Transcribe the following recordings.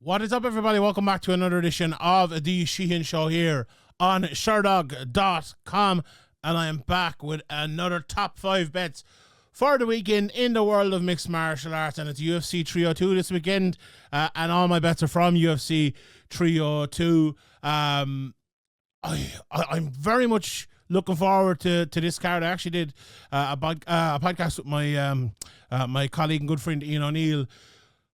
What is up, everybody? Welcome back to another edition of the Sheehan Show here on Sherdog.com, and I am back with another top 5 bets for the weekend in the world of mixed martial arts, and it's UFC 302 this weekend, and all my bets are from UFC 302. I'm very much looking forward to this card. I actually did a podcast with my colleague and good friend Ian O'Neill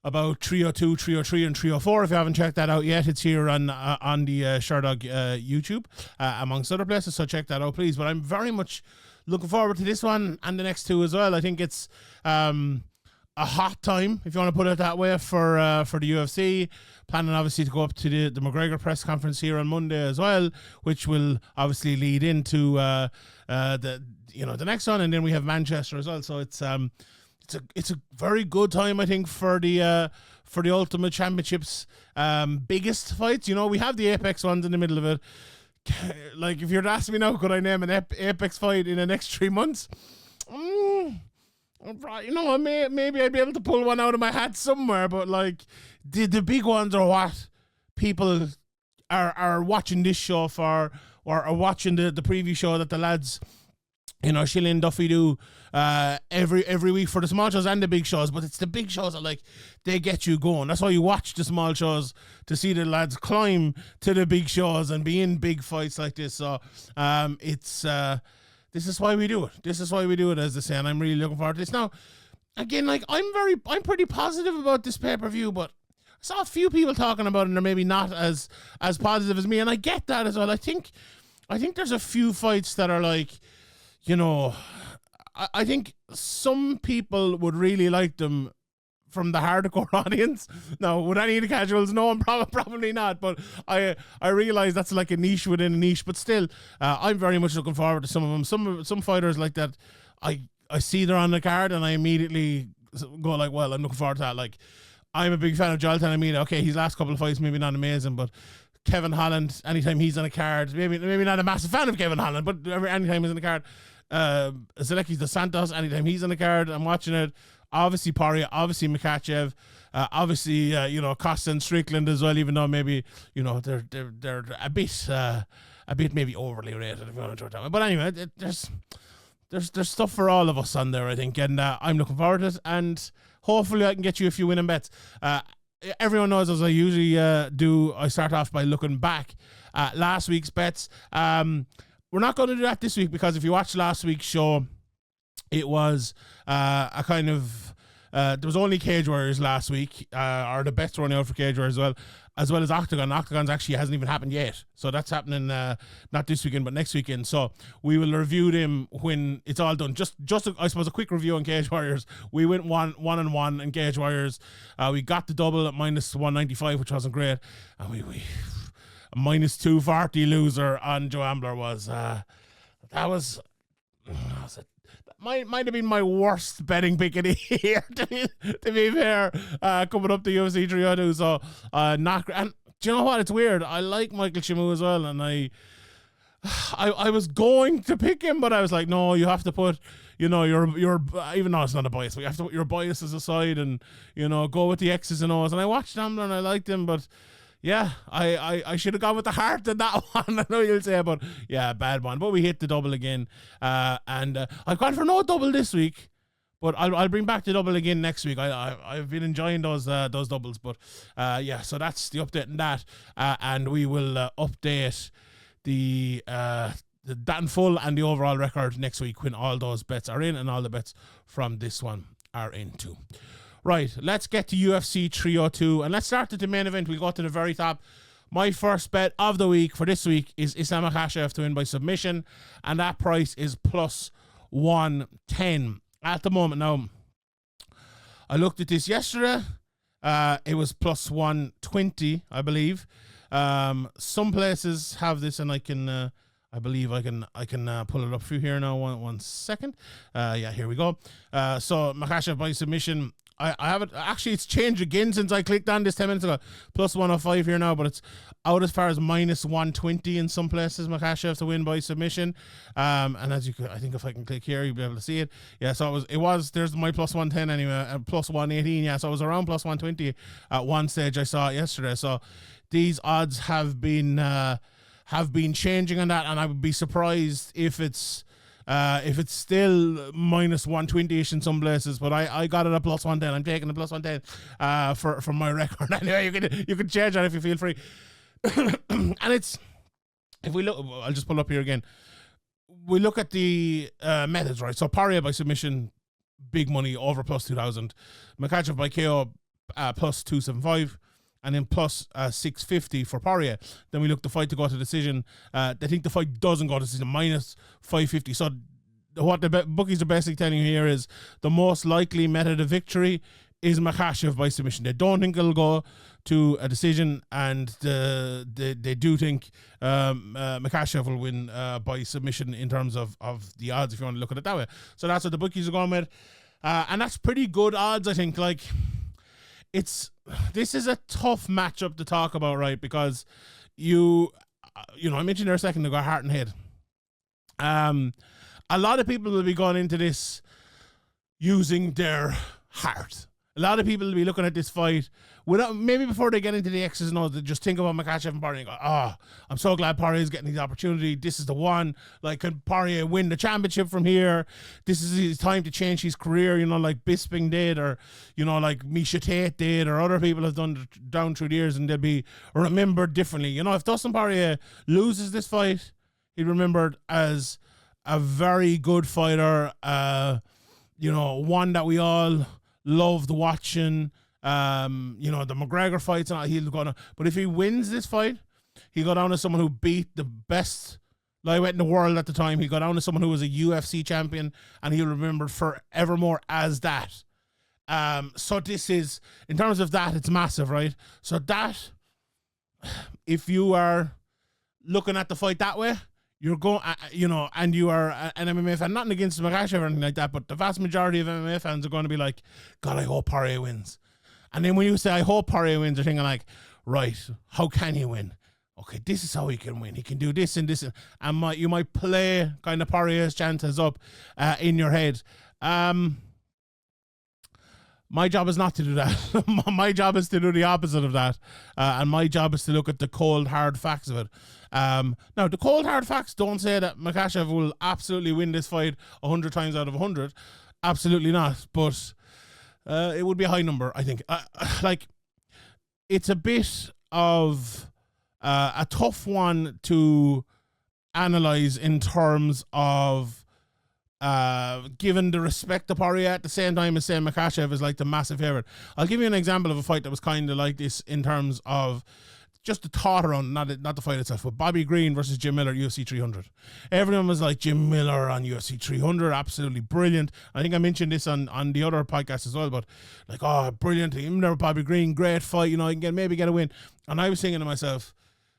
about 302, 303, and 304. If you haven't checked that out yet, it's here on the Sherdog YouTube, amongst other places, so check that out, please. But I'm very much looking forward to this one and the next two as well. I think it's a hot time, if you want to put it that way, for the UFC. Planning, obviously, to go up to the McGregor press conference here on Monday as well, which will obviously lead into the next one, and then we have Manchester as well. So it's a very good time, I think, for the Ultimate Championships biggest fights. You know, we have the Apex ones in the middle of it. Like, if you're asking me now, could I name an Apex fight in the next 3 months? Maybe I'd be able to pull one out of my hat somewhere, but like the big ones are what people are watching this show for, or are watching the preview show that the lads, Sheehan and Duffy do every week for the small shows and the big shows. But it's the big shows that, like, they get you going. That's why you watch the small shows, to see the lads climb to the big shows and be in big fights like this. So this is why we do it. This is why we do it, as they say, and I'm really looking forward to this. Now, again, like, I'm pretty positive about this pay-per-view, but I saw a few people talking about it and they're maybe not as positive as me, and I get that as well. I think there's a few fights that are like, I think some people would really like them from the hardcore audience. Now, would any of the casuals? No, I'm probably not, but I realize that's like a niche within a niche, but still, I'm very much looking forward to some of them. Some fighters like that, I see they're on the card and I immediately go like, well, I'm looking forward to that. Like, I'm a big fan of Jailton. Almeida. Okay, his last couple of fights maybe not amazing, but Kevin Holland, anytime he's on a card, maybe not a massive fan of Kevin Holland, but anytime he's on the card, Zaleski's the Santos, anytime he's on the card, I'm watching it. Obviously Paulo, obviously Makhachev, obviously Costa and Strickland as well, even though maybe they're a bit maybe overly rated, if you want to throw it that way. But anyway, there's stuff for all of us on there, I think, and I'm looking forward to it, and hopefully I can get you a few winning bets. Everyone knows, as I usually do, I start off by looking back at last week's bets. We're not going to do that this week, because if you watched last week's show, it was a kind of there was only Cage Warriors last week, or the bets were only out for Cage Warriors as well as Octagon. Octagon's actually hasn't even happened yet, so that's happening not this weekend but next weekend. So we will review them when it's all done. Just I suppose a quick review on Cage Warriors. We went 1-1 in Cage Warriors. We got the double at -195, which wasn't great, and we a -240 loser on Joe Ambler was might have been my worst betting pick of the year, to be fair, coming up to UFC 302. So not, and do you know what? It's weird. I like Michael Chimu as well, and I was going to pick him, but I was like, no, you have to put, your even though it's not a bias, but you have to put your biases aside and go with the X's and O's. And I watched him and I liked him, but yeah, I should have gone with the heart in that one. I know you'll say, but yeah, bad one. But we hit the double again, and I've gone for no double this week, but I'll bring back the double again next week. I've been enjoying those doubles, but yeah. So that's the update on that, and we will update the that in full and the overall record next week when all those bets are in and all the bets from this one are in too. Right, let's get to UFC 302, and let's start at the main event. We'll go to the very top. My first bet of the week for this week is Islam Makhachev to win by submission, and that price is +110 at the moment. Now, I looked at this yesterday. It was +120, I believe. Some places have this, and I believe I can pull it up through here now. One second. Yeah, here we go. So Makhachev by submission. I haven't actually. It's changed again since I clicked on this 10 minutes ago. Plus 105 here now, but it's out as far as minus 120 in some places. Makhachev to win by submission. And as you could, I think if I can click here, you'll be able to see it. Yeah, so it was. There's my plus 110 anyway, plus 118. Yeah, so it was around plus 120 at one stage. I saw it yesterday. So these odds have been changing on that, and I would be surprised if it's still minus 120ish in some places, but I got it at plus 110. I'm taking the plus 110 for my record. Anyway, you can change that if you feel free. And it's, if we look, I'll just pull up here again. We look at the methods, right? So Poirier by submission, big money, over plus 2,000. Makhachev by KO, plus 275. And then plus 650 for Poirier. Then we look the fight to go to decision. They think the fight doesn't go to decision, minus 550. So what the bookies are basically telling you here is the most likely method of victory is Makhachev by submission. They don't think it'll go to a decision, and they do think Makhachev will win by submission in terms of the odds, if you want to look at it that way. So that's what the bookies are going with. And that's pretty good odds, I think. Like, this is a tough matchup to talk about, right? Because I mentioned there a second ago, heart and head. A lot of people will be going into this using their heart. A lot of people will be looking at this fight without, maybe before they get into the X's and O's, they just think about Makhachev and Poirier and go, I'm so glad Poirier is getting the opportunity. This is the one. Like, can Poirier win the championship from here? This is his time to change his career, like Bisping did, or, like Misha Tate did, or other people have done down through the years, and they'll be remembered differently. If Dawson Poirier loses this fight, he's remembered as a very good fighter, one that we all loved watching. The McGregor fights, and but if he wins this fight, he go down as someone who beat the best lightweight in the world at the time. He got down to someone who was a UFC champion, and he'll remember forevermore as that. So this is, in terms of that, it's massive, right? So that, if you are looking at the fight that way, you're going, and you are an MMA fan, nothing against Makhachev or anything like that, but the vast majority of MMA fans are going to be like, God, I hope Poirier wins. And then when you say, I hope Poirier wins, you're thinking like, right, how can he win? Okay, this is how he can win. He can do this and this. And you might play kind of Poirier's chances up in your head. My job is not to do that. My job is to do the opposite of that. And my job is to look at the cold, hard facts of it. Now, the cold, hard facts don't say that Makhachev will absolutely win this fight 100 times out of 100. Absolutely not. But it would be a high number, I think. It's a bit of a tough one to analyze in terms of given the respect to Poirier at the same time as saying Makhachev is like the massive favorite. I'll give you an example of a fight that was kind of like this in terms of just the thought around, not the fight itself, but Bobby Green versus Jim Miller, UFC 300. Everyone was like, Jim Miller on UFC 300, absolutely brilliant. I think I mentioned this on the other podcast as well, but like, oh, brilliant. Him there with Bobby Green, great fight, I can maybe get a win. And I was thinking to myself,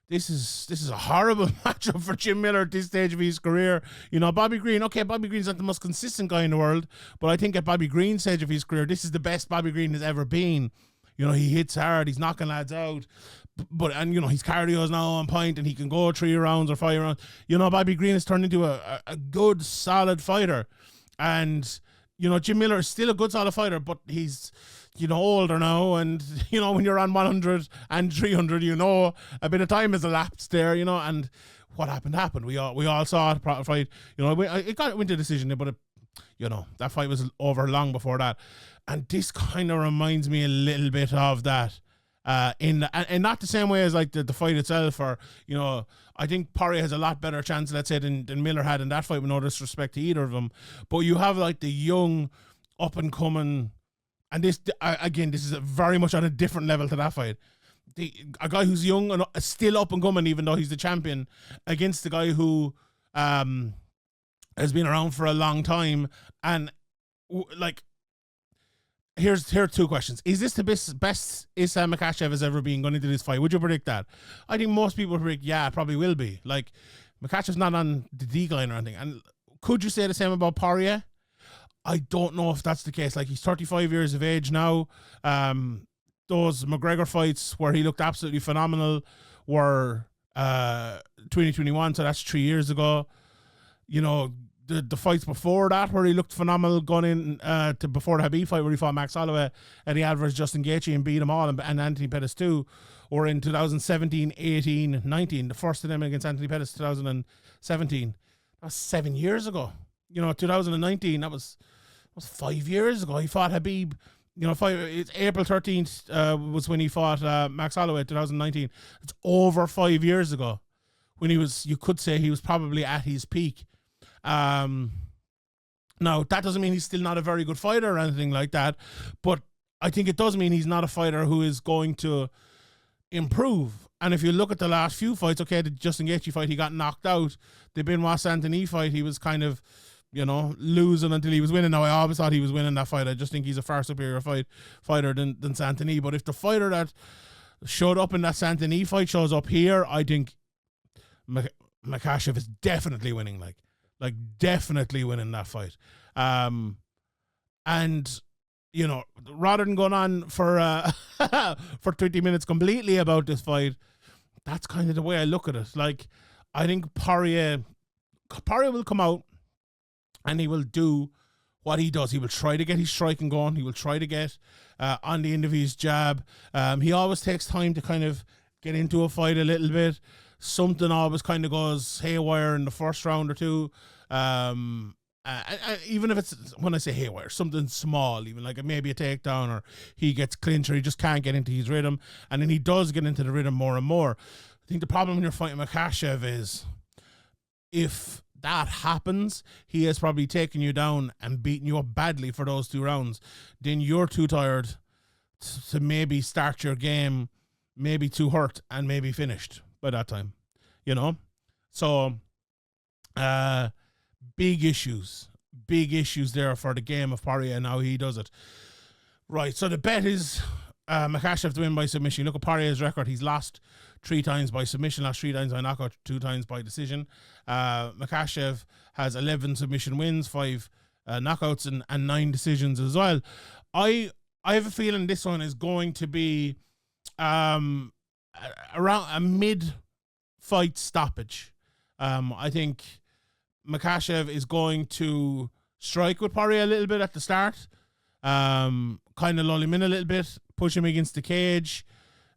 this is a horrible matchup for Jim Miller at this stage of his career. Bobby Green, okay, Bobby Green's not the most consistent guy in the world, but I think at Bobby Green's stage of his career, this is the best Bobby Green has ever been. He hits hard, he's knocking lads out, but his cardio is now on point, and he can go 3 rounds or 5 rounds. Bobby Green has turned into a good, solid fighter, and Jim Miller is still a good, solid fighter, but he's older now, and when you're on 100 and 300, a bit of time has elapsed there, and what happened. We all saw it fight. It went to decision, but that fight was over long before that. And this kind of reminds me a little bit of that, and not the same way as like the fight itself, or I think Poirier has a lot better chance, let's say, than Miller had in that fight, with no disrespect to either of them. But you have like the young, up and coming, and this again, this is very much on a different level to that fight. A guy who's young and still up and coming, even though he's the champion, against the guy who has been around for a long time, and like. Here are 2 questions. Is this the best Islam Makhachev has ever been going into this fight? Would you predict that? I think most people predict, yeah, it probably will be. Like, Makhachev's not on the decline or anything. And could you say the same about Poirier? I don't know if that's the case. Like, he's 35 years of age now. Those McGregor fights where he looked absolutely phenomenal were 2021, so that's 3 years ago. You know, the fights before that where he looked phenomenal going in to before the Khabib fight where he fought Max Holloway, Eddie Alvarez, Justin Gaethje and beat them all, and Anthony Pettis too, or in 2017, 18, 19. The first of them against Anthony Pettis 2017. That was 7 years ago. You know, 2019, that was 5 years ago. He fought Khabib. You know, it's April 13th was when he fought Max Holloway 2019. It's over 5 years ago when he was, you could say he was probably at his peak. Now, that doesn't mean he's still not a very good fighter or anything like that, but I think it does mean he's not a fighter who is going to improve. And if you look at the last few fights, okay, the Justin Gaethje fight, he got knocked out. The Benoit Saint-Denis fight, he was kind of, you know, losing until he was winning. Now, I always thought he was winning that fight. I just think he's a far superior fighter than Saint-Denis. But if the fighter that showed up in that Saint-Denis fight shows up here, I think Makhachev is definitely winning, like definitely winning that fight. And, you know, rather than going on for 20 minutes completely about this fight, that's kind of the way I look at it. Like, I think Poirier will come out and he will do what he does. He will try to get his striking going. He will try to get on the end of his jab. He always takes time to kind of get into a fight a little bit. Something always kind of goes haywire in the first round or two. Even if it's, when I say haywire, something small, even like maybe a takedown, or he gets clinched, or he just can't get into his rhythm. And then he does get into the rhythm more and more. I think the problem when you're fighting Makhachev is if that happens, he has probably taken you down and beaten you up badly for those 2 rounds. Then you're too tired to maybe start your game, maybe too hurt, and maybe finished by that time, you know? So, big issues there for the game of Poirier and how he does it. Right, so the bet is Makhachev to win by submission. Look at Poirier's record. He's lost 3 times by submission, lost 3 times by knockout, 2 times by decision. Makhachev has 11 submission wins, 5 knockouts, and 9 decisions as well. I have a feeling this one is going to be around a mid-fight stoppage. I think Makhachev is going to strike with Poirier a little bit at the start, kind of lull him in a little bit, push him against the cage,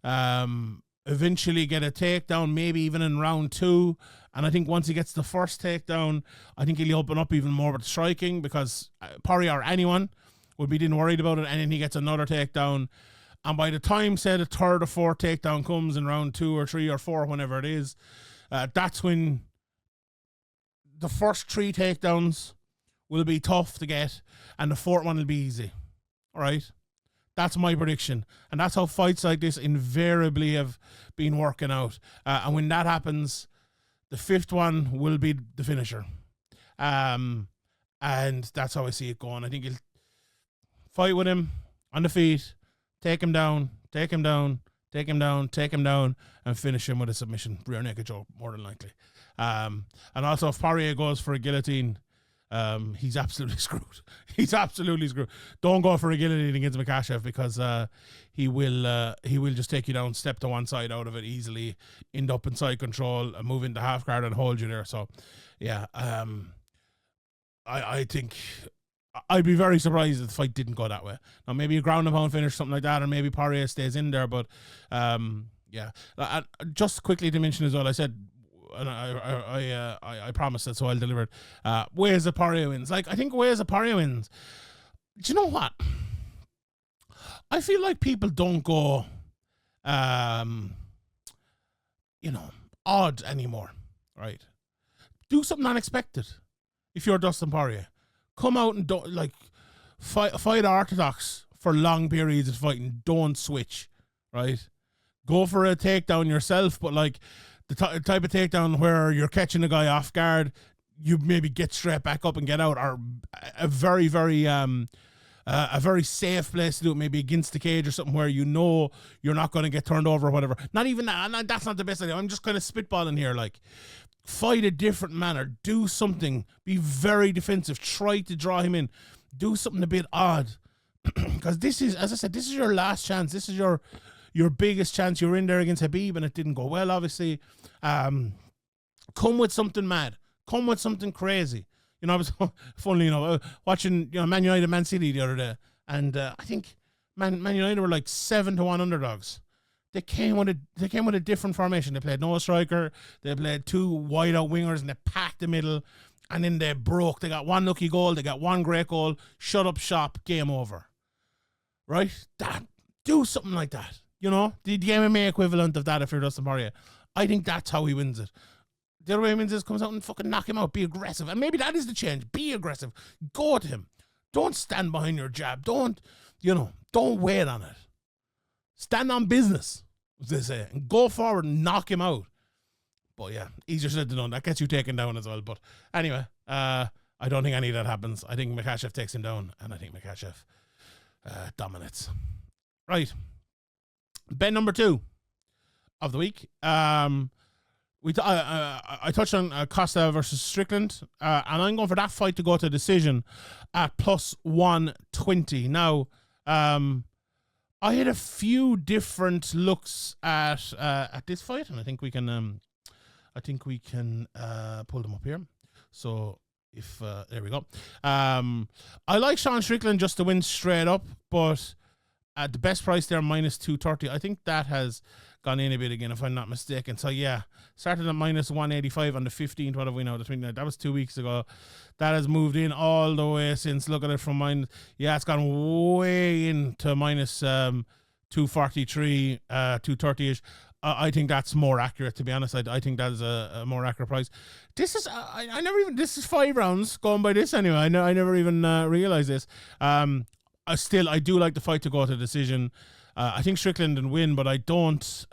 eventually get a takedown, maybe even in round 2. And I think once he gets the first takedown, I think he'll open up even more with striking, because Poirier or anyone would be worried about it, and then he gets another takedown. And by the time, say, the 3rd or 4th takedown comes in round 2 or 3 or 4, whenever it is, that's when the first 3 takedowns will be tough to get, and the 4th one will be easy. All right? That's my prediction. And that's how fights like this invariably have been working out. And when that happens, the 5th one will be the finisher. And that's how I see it going. I think he'll fight with him on the feet, take him down, and finish him with a submission, rear naked choke, more than likely. And also, if Poirier goes for a guillotine, he's absolutely screwed. He's absolutely screwed. Don't go for a guillotine against Makhachev, because he will just take you down, step to one side out of it easily, end up in side control, and move into half guard and hold you there. So, yeah, I think I'd be very surprised if the fight didn't go that way. Now, maybe a ground and pound finish, something like that, or maybe Poirier stays in there. But yeah, just quickly to mention as well, I said, and I promised it, so I'll deliver it. Ways that Poirier wins. Like, I think ways that Poirier wins. Do you know what? I feel like people don't go, odd anymore, right? Do something unexpected. If you're Dustin Poirier, come out and don't fight orthodox for long periods of fighting. Don't switch, right? Go for a takedown yourself, but like the type of takedown where you're catching a guy off guard, you maybe get straight back up and get out, or a very, very a very safe place to do it, maybe against the cage or something where you know you're not going to get turned over or whatever. Not even that, that's not the best idea. I'm just kind of spitballing here. Like, fight a different manner, do something, be very defensive, try to draw him in. do something a bit odd. Because this is, as I said, this is your last chance. This is your biggest chance. You were in there against Khabib and it didn't go well, obviously. Come with something mad. Come with something crazy. You know, I was funnily, watching, Man United, Man City the other day, and I think Man United were like 7-1 underdogs. They came with a different formation. They played no striker. They played 2 wide out wingers, and they packed the middle. And then they broke. They got 1 lucky goal. They got 1 great goal. Shut up shop. Game over. Right? Do something like that. The MMA equivalent of that if you're Dustin Poirier. I think that's how he wins it. The other way he wins is comes out and fucking knock him out. Be aggressive. And maybe that is the change. Be aggressive. Go to him. Don't stand behind your jab. Don't wait on it. Stand on business, as they say. And go forward and knock him out. But yeah, easier said than done. That gets you taken down as well. But anyway, I don't think any of that happens. I think Makhachev takes him down, and I think Makhachev dominates. Right. Bet number 2 of the week. I touched on Costa versus Strickland, and I'm going for that fight to go to decision at plus 120. Now, I had a few different looks at this fight, and I think we can pull them up here. So if there we go. I like Sean Strickland just to win straight up, but at the best price there, minus 230. I think that has gone in a bit again, if I'm not mistaken. So yeah, started at minus 185 on the 15th. What have we now? The 29th. That was 2 weeks ago. That has moved in all the way since. Look at it from minus. Yeah, it's gone way into minus 243, 230ish. I think that's more accurate, to be honest. I think that is a more accurate price. This is I never even. This is 5 rounds going by this anyway. I never even realized this. I do like the fight to go to decision. I think Strickland will win, but I don't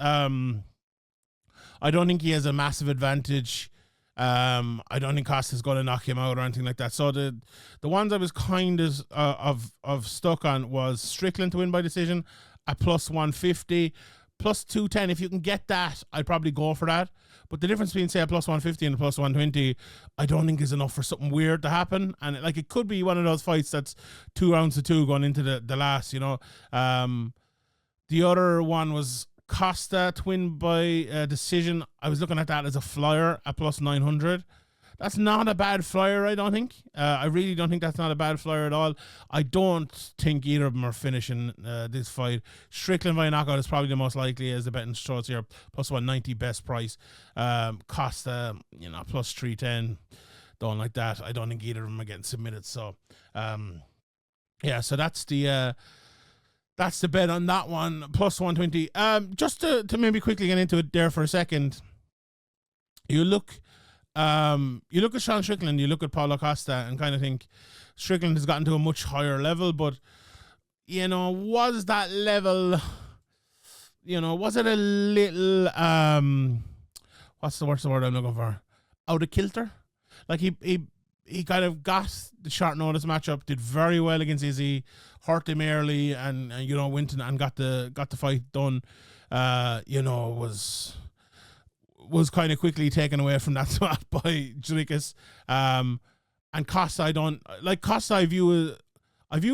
think he has a massive advantage. I don't think Costa's going to knock him out or anything like that. So the ones I was kind of stuck on was Strickland to win by decision at plus 150, plus 210. If you can get that, I'd probably go for that. But the difference between, say, a plus 150 and a plus 120, I don't think is enough for something weird to happen. And it could be one of those fights that's 2 rounds to 2 going into the last, The other one was Costa to win by decision. I was looking at that as a flyer at plus 900. That's not a bad flyer, I don't think. I really don't think that's not a bad flyer at all. I don't think either of them are finishing this fight. Strickland by knockout is probably the most likely, as the betting shows here. Plus 190 best price. Costa, plus 310. Don't like that. I don't think either of them are getting submitted. So, so that's the bet on that one. Plus 120. Just to maybe quickly get into it there for a second. You look at Sean Strickland, you look at Paulo Costa and kind of think Strickland has gotten to a much higher level, but, was that level, was it a little, what's the word I'm looking for? Out of kilter? Like he kind of got the short notice matchup, did very well against Izzy, hurt him early and went and got the fight done, was kind of quickly taken away from that spot by Zaleski. And Costa, I don't like Costa. I view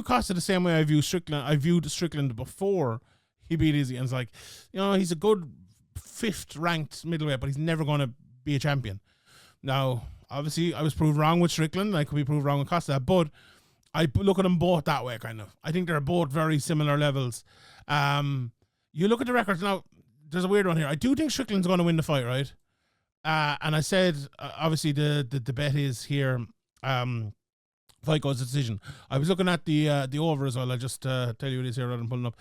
Costa the same way I view Strickland. I viewed Strickland before he beat Izzy, and it's like, he's a good 5th ranked middleweight, but he's never going to be a champion. Now, obviously, I was proved wrong with Strickland. I could be proved wrong with Costa, but I look at them both that way, kind of. I think they're both very similar levels. You look at the records now. There's a weird one here. I do think Strickland's going to win the fight, right? And I said, obviously, the bet is here. Fight goes to decision. I was looking at the over as well. I'll just tell you what it is here rather than pulling up.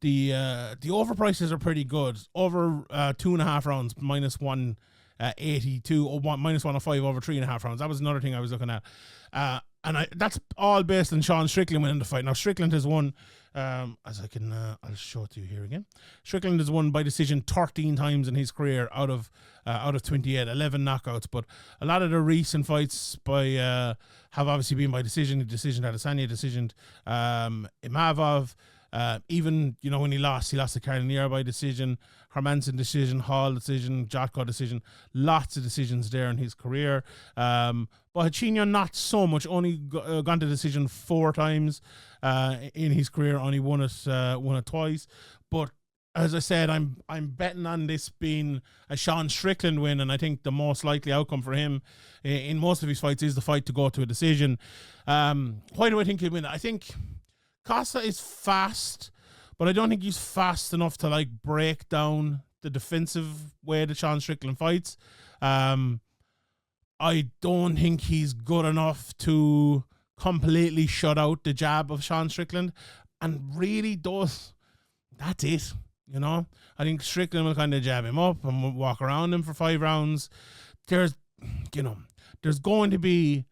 The over prices are pretty good. Over 2.5 rounds, minus 182, or minus 105 over 3.5 rounds. That was another thing I was looking at. And that's all based on Sean Strickland winning the fight. Now, Strickland has won, as I can, I'll show it to you here again. Strickland has won by decision 13 times in his career out of 28, 11 knockouts. But a lot of the recent fights have obviously been by decision. Decision Adesanya, decision Imavov, Even, when he lost to Carnier by decision, Hermanson decision, Hall decision, Jotko decision. Lots of decisions there in his career. But Hachinho, not so much. Only gone to decision 4 times in his career. Only won it twice. But as I said, I'm betting on this being a Sean Strickland win, and I think the most likely outcome for him in most of his fights is the fight to go to a decision. Why do I think he'll win? I think Costa is fast, but I don't think he's fast enough to break down the defensive way that Sean Strickland fights. I don't think he's good enough to completely shut out the jab of Sean Strickland, and really does. That's it. I think Strickland will kind of jab him up and walk around him for 5 rounds. There's going to be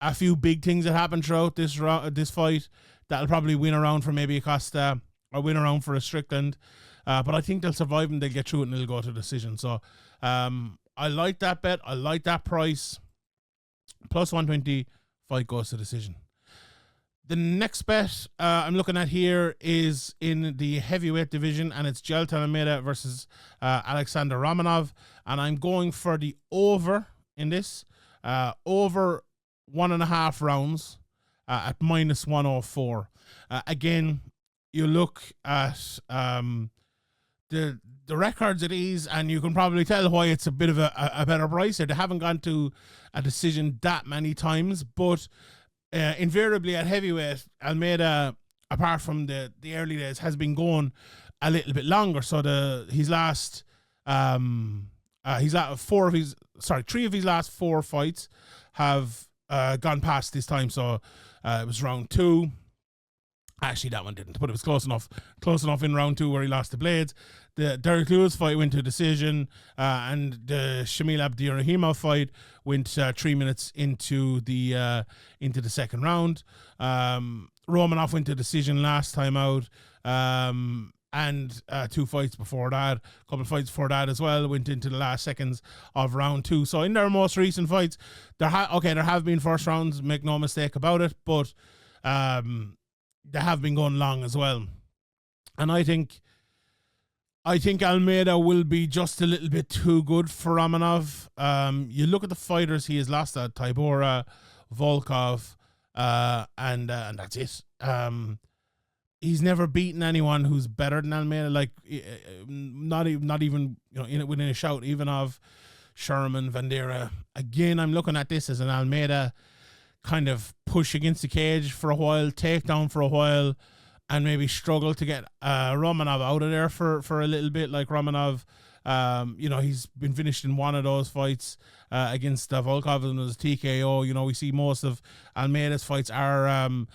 a few big things that happen throughout this fight that'll probably win around for maybe a Costa or win around for a Strickland. But I think they'll survive and they'll get through it and they'll go to decision. So I like that bet. I like that price. Plus 120, fight goes to decision. The next bet I'm looking at here is in the heavyweight division, and it's Jailton Almeida versus Alexander Romanov. And I'm going for the over in this. Over 1.5 rounds at minus 104. Again, you look at the records of these, and you can probably tell why it's a bit of a better price. They haven't gone to a decision that many times, but invariably at heavyweight, Almeida, apart from the early days, has been going a little bit longer. So three of his last 4 fights have gone past this time. So it was round 2. Actually, that one didn't, but it was close enough in round 2 where he lost the blades. The Derek Lewis fight went to a decision, and the Shamil Abdirahimov fight went 3 minutes into the second round. Romanov went to decision last time out, and 2 fights before that, a couple of fights before that as well, went into the last seconds of round 2. So in their most recent fights, there have been first rounds, make no mistake about it, but they have been going long as well. And I think Almeida will be just a little bit too good for Romanov. You look at the fighters he has lost at: Tybura, Volkov, and that's it. He's never beaten anyone who's better than Almeida. Not even within a shout, even of Sherman, Vandera. Again, I'm looking at this as an Almeida kind of push against the cage for a while, take down for a while, and maybe struggle to get Romanov out of there for a little bit. Like Romanov, he's been finished in one of those fights against Volkov, and it was TKO. We see most of Almeida's fights are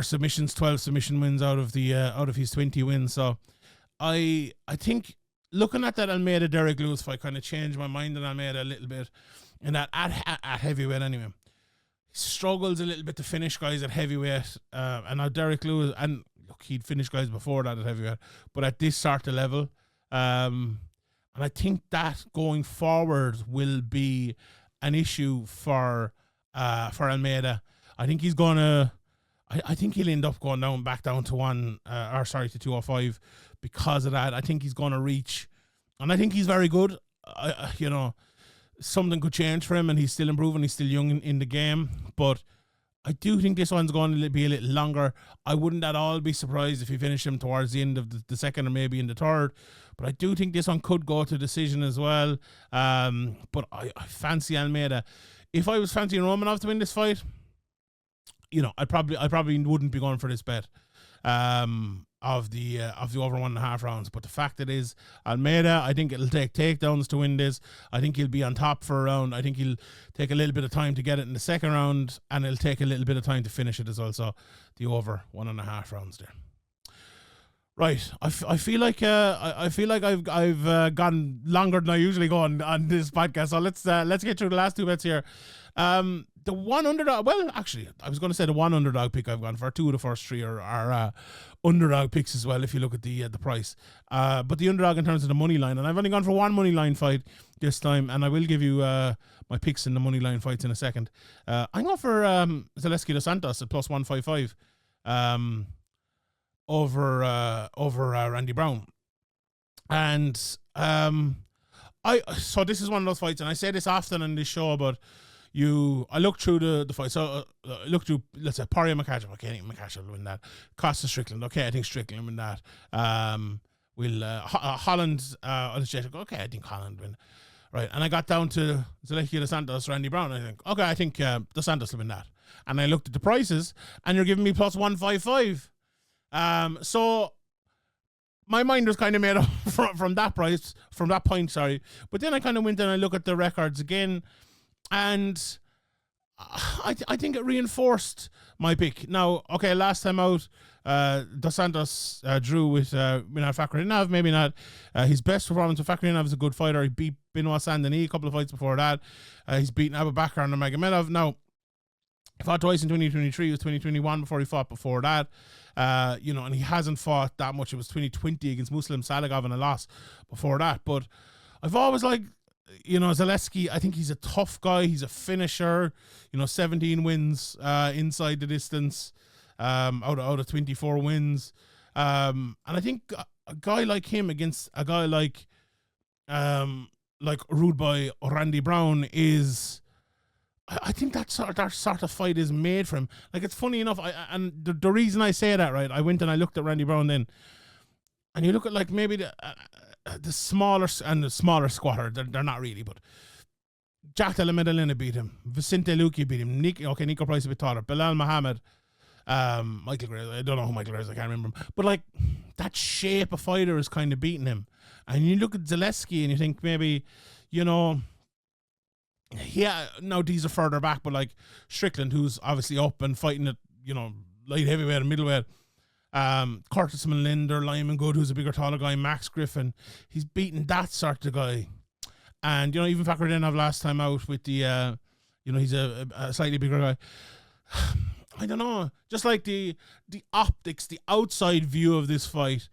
submissions, 12 submission wins out of his 20 wins. So I think looking at that Almeida Derek Lewis fight kind of changed my mind on Almeida a little bit, and that at heavyweight anyway. Struggles a little bit to finish guys at heavyweight, and now Derek Lewis, and look, he'd finished guys before that at heavyweight, but at this sort of level, and I think that going forward will be an issue for Almeida. I think he's gonna, I think he'll end up going back down to 205 because of that. I think he's gonna reach, and I think he's very good. Something could change for him, and he's still improving. He's still young in the game, but I do think this one's going to be a little longer. I wouldn't at all be surprised if he finished him towards the end of the second or maybe in the third, but I do think this one could go to decision as well. But I fancy Almeida. If I was fancying Romanov to win this fight, I probably wouldn't be going for this bet of the over 1.5 rounds. But the fact it is Almeida, I think it'll take takedowns to win this. I think he'll be on top for a round. I think he'll take a little bit of time to get it in the second round, and it'll take a little bit of time to finish it as well. So the over 1.5 rounds there. Right, I feel like I've gone longer than I usually go on this podcast. So let's get through the last 2 bets here. The one underdog, well, actually, I was going to say the one underdog pick I've gone for. 2 of the first 3 are underdog picks as well, if you look at the price. But the underdog in terms of the money line, and I've only gone for one money line fight this time, and I will give you my picks in the money line fights in a second. I'm going for Zaleski to Santos at plus 155. over Randy Brown. And so this is one of those fights, and I say this often on this show, but I look through the fight. So I look through, let's say, Paulo Makhachev. Okay, I think Makhachev will win that. Costa Strickland. Okay, I think Strickland will win that. Holland, okay, I think Holland win. Right, and I got down to Zaleski, Dos Santos, Randy Brown. And I think Dos Santos will win that. And I looked at the prices, and you're giving me plus 155. So my mind was kind of made up from that point. But then I kind of went and I look at the records again, and I think it reinforced my pick. Now, okay, last time out, Dos Santos drew with Minard Fakhretdinov. Maybe not his best performance. Fakhretdinov is a good fighter. He beat Benoit Saint-Denis a couple of fights before that. He's beaten Abu Bakr and Magomedov. Now, he fought twice in 2023. It was 2021 before he fought before that. And he hasn't fought that much. It was 2020 against Muslim Salagov and a loss before that. But I've always liked, Zaleski. I think he's a tough guy. He's a finisher. 17 wins inside the distance, out of 24 wins. And I think a guy like him against a guy like Rude Boy or Randy Brown is, I think that sort of fight is made for him. Like, it's funny enough, the reason I say that, right, I went and I looked at Randy Brown then, and you look at like maybe the smaller squatter, they're not really, but Jack Della Maddalena beat him, Vicente Luque beat him, Nico Price a bit taller, Bilal Muhammad, Michael Graves, I don't know who Michael Graves, I can't remember him, but like that shape of fighter is kind of beating him. And you look at Zaleski and you think maybe, yeah, now these are further back, but like Strickland, who's obviously up and fighting at, light heavyweight and middleweight, Curtis Malinder, Lyman Good, who's a bigger, taller guy, Max Griffin, he's beaten that sort of guy. And, even Fakhretdinov last time out with the, he's a slightly bigger guy. I don't know, just like the optics, the outside view of this fight,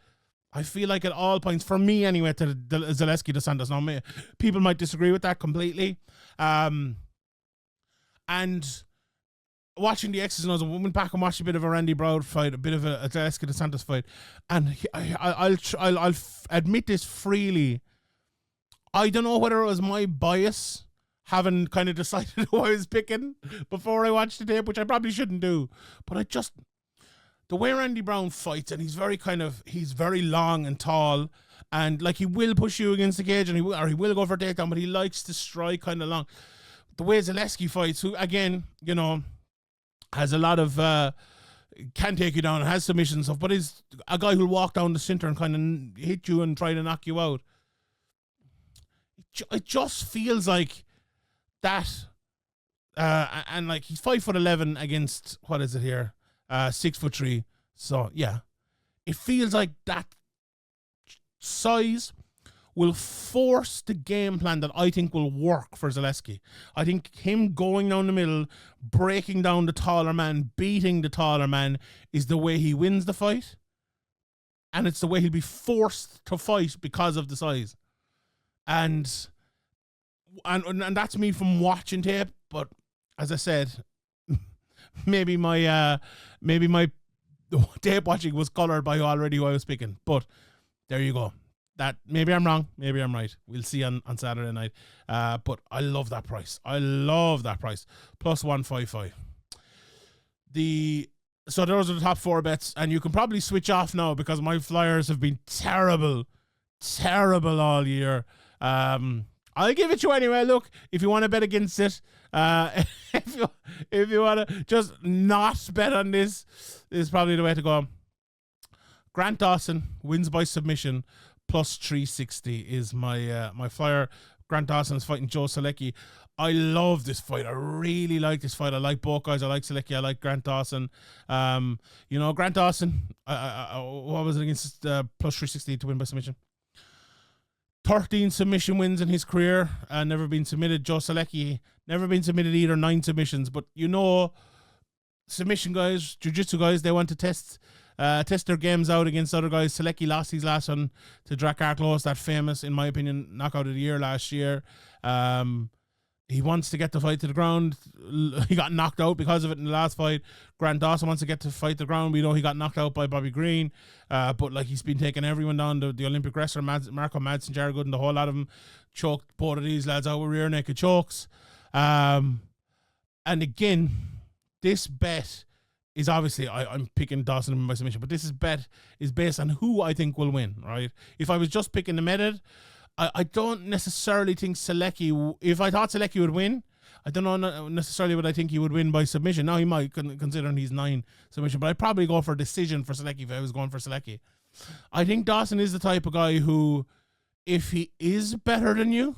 I feel like at all points, for me anyway, to the Zaleski Dos Santos. Now, people might disagree with that completely. And watching the X's and O's, I went back and watched a bit of a Randy Brown fight, a bit of a Zaleski Dos Santos fight, and I'll admit this freely. I don't know whether it was my bias, having kind of decided who I was picking before I watched the tape, which I probably shouldn't do, but the way Randy Brown fights, and he's very long and tall, and like he will push you against the cage, and he will go for a takedown, but he likes to strike kind of long. The way Zaleski fights, who again, has a lot of can take you down, has submission and stuff, but is a guy who'll walk down the center and kind of hit you and try to knock you out. It just feels like that, and like he's 5'11" against, what is it here? 6'3". So yeah, it feels like that size will force the game plan that I think will work for Zaleski. I think him going down the middle, breaking down the taller man, beating the taller man is the way he wins the fight. And it's the way he'll be forced to fight because of the size. And that's me from watching tape, but as I said, maybe my tape watching was colored by already who I was picking. But there you go. That maybe I'm wrong, maybe I'm right. We'll see on Saturday night. But I love that price. Plus 155. So those are the top four bets, and you can probably switch off now because my Flyers have been terrible all year. I'll give it to you anyway. Look, if you want to bet against it, if you want to just not bet on this is probably the way to go. Grant Dawson wins by submission, plus 360 is my Flyer. Grant Dawson is fighting Joe Zaleski. I love this fight. I really like this fight. I like both guys. I like Zaleski. I like Grant Dawson. Grant Dawson, what was it against plus 360 to win by submission? 13 submission wins in his career, never been submitted. Joe Zaleski, never been submitted either, 9 submissions. But submission guys, jiu-jitsu guys, they want to test their games out against other guys. Zaleski lost his last one to Drakkar Klose, that famous, in my opinion, knockout of the year last year. He wants to get the fight to the ground. He got knocked out because of it in the last fight. Grant Dawson wants to get to fight the ground. We know he got knocked out by Bobby Green. But like he's been taking everyone down. The Olympic wrestler, Marco Madsen, Jared Gooden, the whole lot of them choked both of these lads out with rear naked chokes. And again, this bet is obviously, I'm picking Dawson by submission, but this bet is based on who I think will win, right? If I was just picking the method, I don't necessarily think Zaleski, if I thought Zaleski would win, I don't know necessarily what I think he would win by submission. Now he might, considering he's 9 submission, but I'd probably go for a decision for Zaleski if I was going for Zaleski. I think Dawson is the type of guy who, if he is better than you,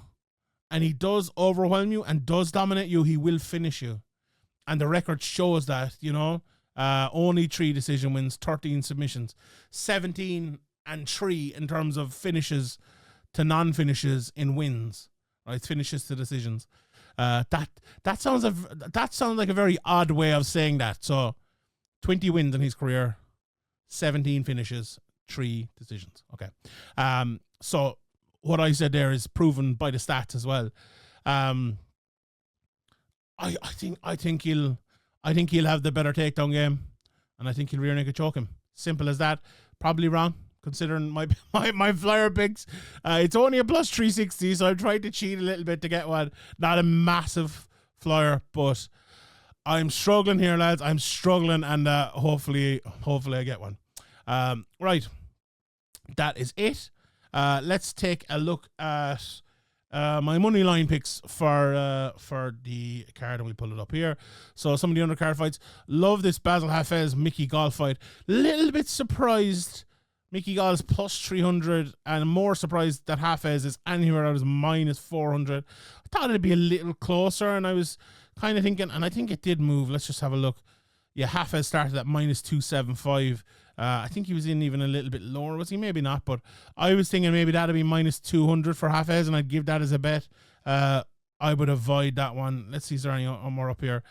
and he does overwhelm you and does dominate you, he will finish you. And the record shows that, you know. Only 3 decision wins, 13 submissions, 17-3 in terms of finishes to non-finishes in wins, right? Finishes to decisions. That sounds like a very odd way of saying that. So 20 wins in his career, 17 finishes, 3 decisions. Okay. So what I said there is proven by the stats as well. I think he'll have the better takedown game, and I think he'll rear naked choke him. Simple as that. Probably wrong, considering my Flier picks. It's only a plus 360, so I've tried to cheat a little bit to get one. Not a massive Flier, but I'm struggling here, lads. I'm struggling, and hopefully I get one. Right. That is it. Let's take a look at my money line picks for the card, and we pull it up here. So some of the undercard fights. Love this Basil Hafez Mickey Gall fight. Little bit surprised Mickey Gall is plus 300, and more surprised that Hafez is anywhere out as minus 400. I thought it'd be a little closer, and I was kind of thinking, and I think it did move. Let's just have a look. Yeah, Hafez started at minus 275. I think he was in even a little bit lower, was he? Maybe not, but I was thinking maybe that'd be minus 200 for Hafez, and I'd give that as a bet. I would avoid that one. Let's see, is there any more up here?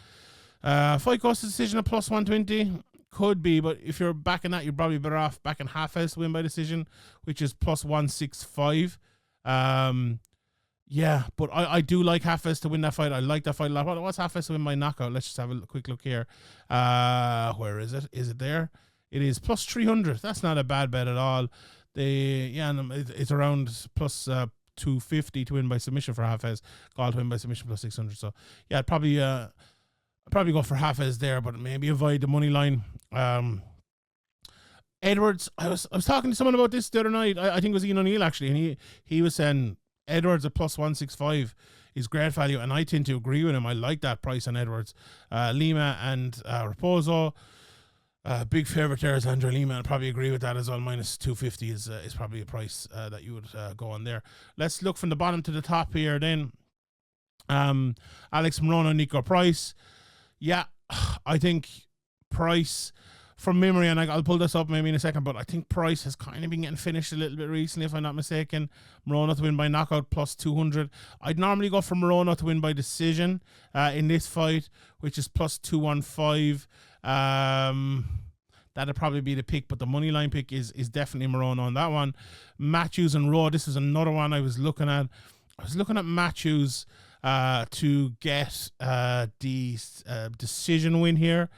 Fight Costa decision at plus 120. Could be, but if you're backing that, you're probably better off backing Hafez to win by decision, which is plus 165. Yeah, but I do like Hafez to win that fight. I like that fight a lot. What's Hafez to win by knockout? Let's just have a quick look here. Where is it? Is it there? It is plus 300. That's not a bad bet at all. It's around plus 250 to win by submission for Hafez. Gall to win by submission plus 600. So yeah, I'd probably go for Hafez there, but maybe avoid the money line. Edwards, I was talking to someone about this the other night. I think it was Ian O'Neill actually, and he was saying Edwards at plus 165 is great value, and I tend to agree with him. I like that price on Edwards. Lima and Raposo. Big favorite there is Andre Lima. I probably agree with that as well. Minus 250 is probably a price that you would go on there. Let's look from the bottom to the top here then. Alex Morono, Nico Price. Yeah, I think Price, from memory, and I'll pull this up maybe in a second, but I think Price has kind of been getting finished a little bit recently, if I'm not mistaken. Morono to win by knockout plus 200. I'd normally go for Morono to win by decision in this fight, which is plus 215. That'd probably be the pick, but the money line pick is definitely Morono on that one. Matthews and Rowe, this is another one I was looking at. I was looking at Matthews to get the decision win here.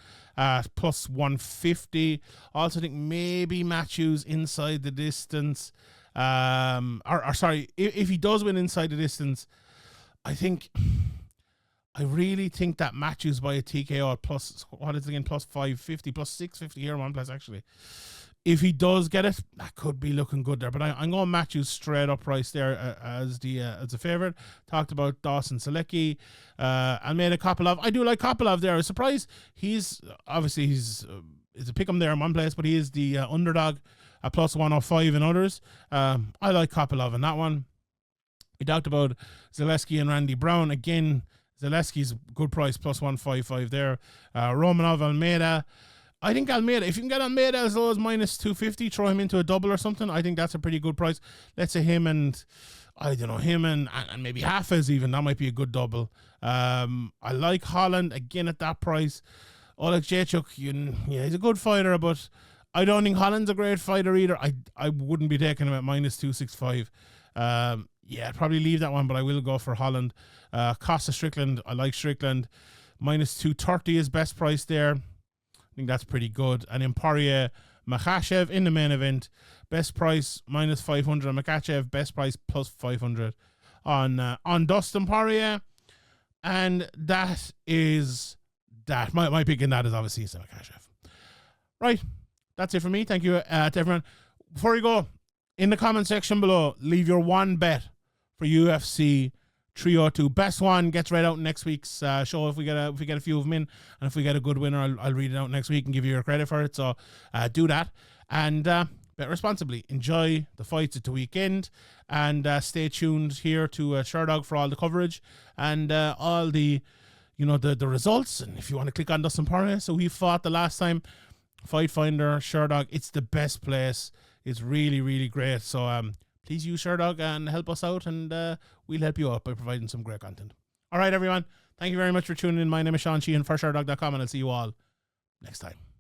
Plus 150. I also think maybe Matthews inside the distance. If he does win inside the distance, I really think that Matthews by a TKO at plus, what is it again, plus 550, plus 650 here, one place actually. If he does get it, that could be looking good there. But I'm going Matthews straight up price there as a favorite. Talked about Dawson, Zaleski, Almeida, Kopylov. I do like Kopylov there. I was surprised. He's a pick 'em there in one place, but he is the underdog at plus 105 in others. I like Kopylov in that one. We talked about Zaleski and Randy Brown. Again, Zaleski's good price, plus 155 there. Romanov, Almeida. I think Almeida, if you can get Almeida as low as minus 250, throw him into a double or something, I think that's a pretty good price. Let's say him and maybe Hafez even, that might be a good double. I like Holland, again at that price. Oleg Jacek, he's a good fighter, but I don't think Holland's a great fighter either. I wouldn't be taking him at minus 265. Yeah, I'd probably leave that one, but I will go for Holland. Costa Strickland, I like Strickland. Minus 230 is best price there. I think that's pretty good. And in Poirier, Makhachev in the main event. Best price minus 500 on Makhachev. Best price plus 500 on Dustin Poirier. And that is that. My pick in that is obviously Makhachev. Right. That's it for me. Thank you to everyone. Before you go, in the comment section below, leave your one bet for UFC 302. Best one gets read out next week's show if we get a few of them in, and if we get a good winner, I'll read it out next week and give you your credit for it. So do that and bet responsibly. Enjoy the fights at the weekend, and stay tuned here to Sherdog for all the coverage and all the the results. And if you want to click on Dustin Poirier, so he fought the last time. Fight Finder, Sherdog, it's the best place. It's really, really great. So please use Sherdog and help us out, and we'll help you out by providing some great content. All right, everyone. Thank you very much for tuning in. My name is Sheehan for Sherdog.com, and I'll see you all next time.